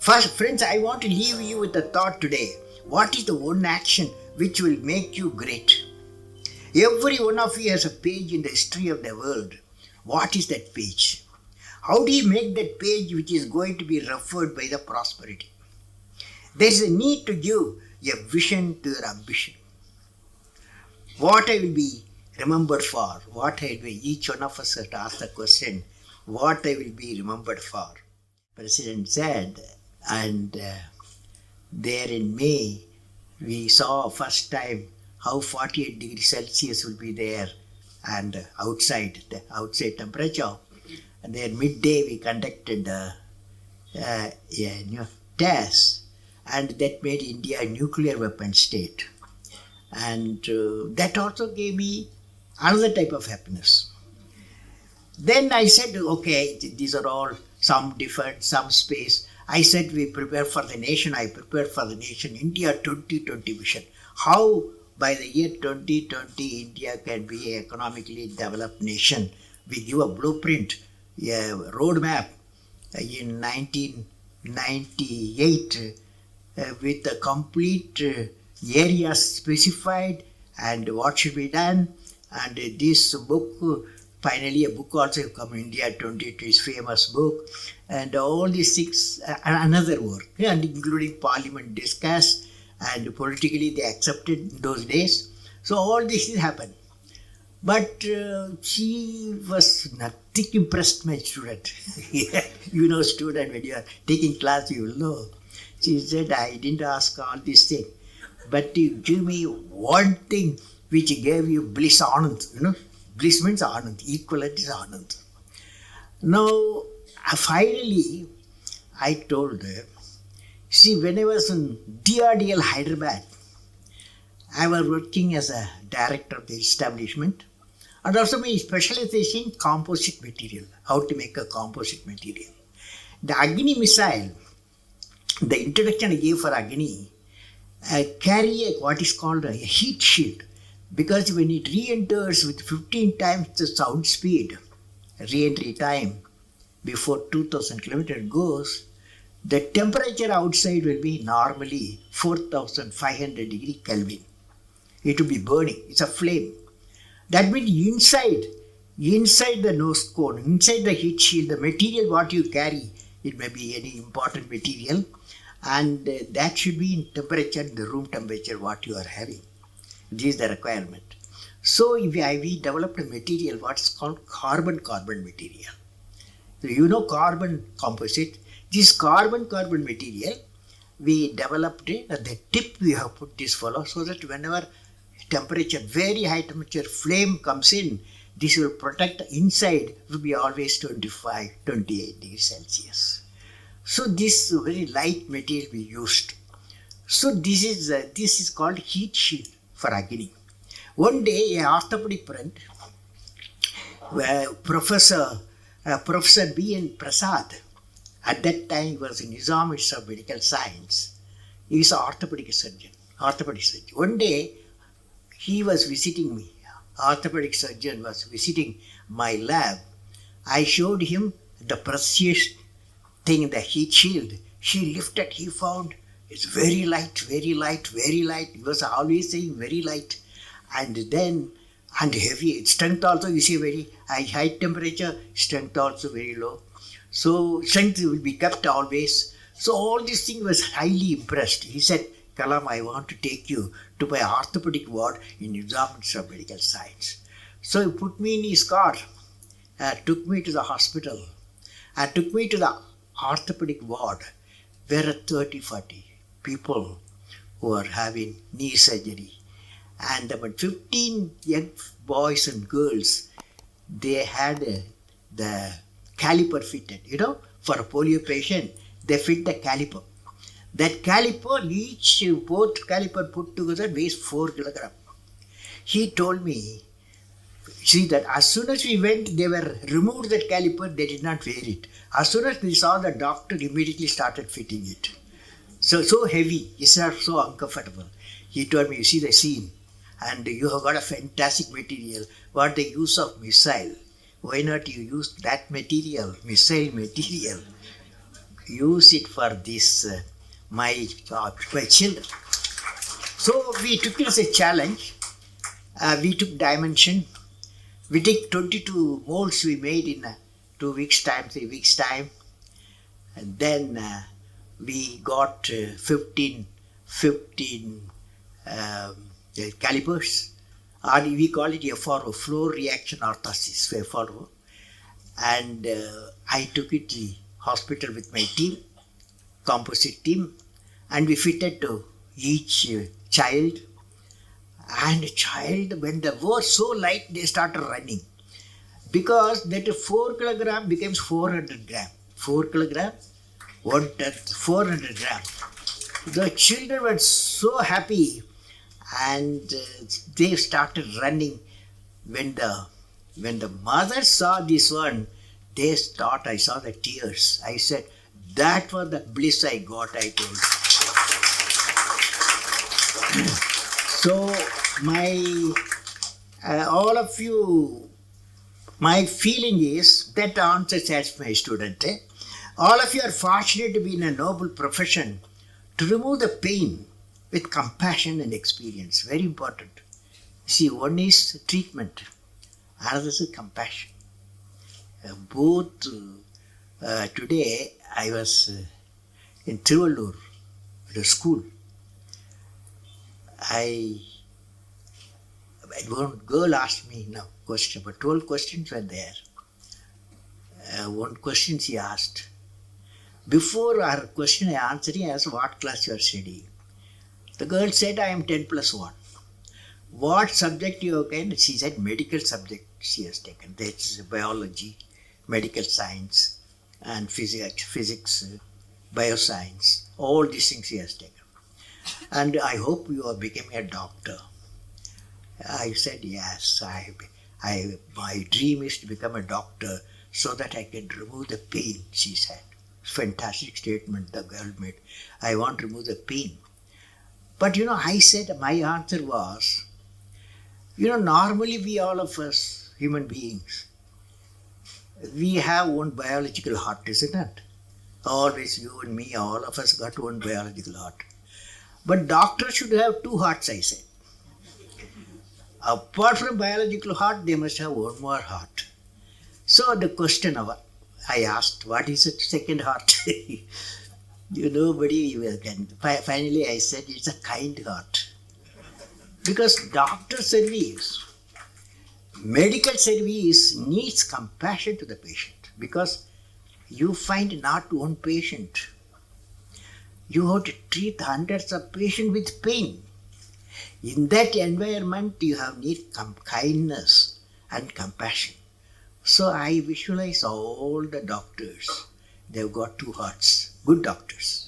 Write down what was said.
First, friends, I want to leave you with a thought today. What is the one action which will make you great? Every one of you has a page in the history of the world. What is that page? How do you make that page which is going to be referred by the prosperity? There is a need to give a vision to your ambition. What I will be remembered for, what I will be, each one of us has to ask the question, what I will be remembered for. President said, and there in May, we saw first time how 48 degrees Celsius will be there and outside, the outside temperature. And then midday we conducted a test, and that made India a nuclear weapon state. And that also gave me another type of happiness. Then I said, okay, these are all some different, some space. I said we prepare for the nation. I prepared for the nation. India 2020 vision. How by the year 2020 India can be an economically developed nation. We give a blueprint, a roadmap in 1998 with a complete areas specified and what should be done. And this book, finally a book also come in India 2020 is famous book, and all these six another work, and including parliament discussed and politically they accepted in those days. So all this happened. But she was nothing impressed my student. You know, student, when you are taking class, you will know. She said, I didn't ask all these things, but you give me one thing which gave you bliss, anand. You know, bliss means anand, equivalent is anand. Now, finally, I told her, see, when I was in DRDL Hyderabad, I was working as a director of the establishment, and also my specialization in composite material, how to make a composite material. The Agni missile, the introduction I gave for Agni, carry what is called a heat shield, because when it re-enters with 15 times the sound speed, re-entry time, before 2000 kilometers goes, the temperature outside will be normally 4500 degree Kelvin. It will be burning, it's a flame. That means inside the nose cone, inside the heat shield, the material what you carry, it may be any important material, and that should be in temperature, the room temperature what you are having. This is the requirement. So we developed a material what's called carbon-carbon material. So you know carbon composite. This carbon-carbon material, we developed it. At the tip we have put this fellow so that whenever temperature, very high temperature flame comes in, this will protect inside, will be always 25, 28 degrees Celsius. So this very light material we used. So this is called heat shield for Agni. One day, a orthopedic friend, Professor B.N. Prasad, at that time he was in Nizam Institute of Medical Science. He is an orthopedic surgeon. One day, he was visiting me. Orthopedic surgeon was visiting my lab. I showed him the precious thing, the heat shield. He lifted, he found it's very light, very light, very light. He was always saying very light. And heavy. Strength also, you see, very high temperature, strength also very low. So strength will be kept always. So all these things was highly impressed. He said, Kalam, I want to take you to my orthopedic ward in Nizam Institute of Medical Science. So he put me in his car, took me to the hospital, and took me to the orthopedic ward where 30-40 people who are having knee surgery. And about 15 young boys and girls, they had the caliper fitted. You know, for a polio patient, they fit the caliper. That caliper, both caliper put together weighs 4 kilograms. He told me, see that as soon as we went, they were removed that caliper, they did not wear it. As soon as they saw the doctor, immediately started fitting it. So heavy, it's not so uncomfortable. He told me, you see the scene, and you have got a fantastic material. What the use of missile? Why not you use that material, missile material? use it for this, my children. So we took it as a challenge. We took dimension. We take 22 molds we made in 2 weeks' time, 3 weeks' time. And then we got 15 calipers. Or we call it FRO, floor reaction orthosis, FRO. And I took it to the hospital with my team, composite team, and we fitted to each child. And child, when the was so light, they started running. Because that 4 kilogram becomes 400 gram. 4 kilogram, 1 ton, 400 gram. The children were so happy, and they started running. When the mother saw this one, they thought, I saw the tears. I said, that was the bliss I got, I told. So all of you, my feeling is that answers as my student. All of you are fortunate to be in a noble profession to remove the pain with compassion and experience. Very important. See, one is treatment, another is compassion. Both today I was in Trivallur at a school. One girl asked me now question, but 12 questions were there. One question she asked. Before her question I answered, I asked what class you are studying. The girl said, I am 10 plus 1. What subject you have taken? She said medical subject she has taken. That's biology, medical science, and physics, bioscience. All these things she has taken. And I hope you are becoming a doctor. I said, yes, my dream is to become a doctor so that I can remove the pain, she said. Fantastic statement the girl made. I want to remove the pain. But I said, my answer was, normally we all of us, human beings, we have one biological heart, isn't it? Always you and me, all of us got one biological heart. But doctors should have 2 hearts, I said. Apart from biological heart, they must have one more heart. So the question I asked, what is the second heart? Nobody can. Finally I said, it's a kind heart. Because doctor service, medical service needs compassion to the patient. Because you find not one patient. You have to treat hundreds of patients with pain. In that environment, you have need kindness and compassion. So I visualize all the doctors. They've got 2 hearts. Good doctors.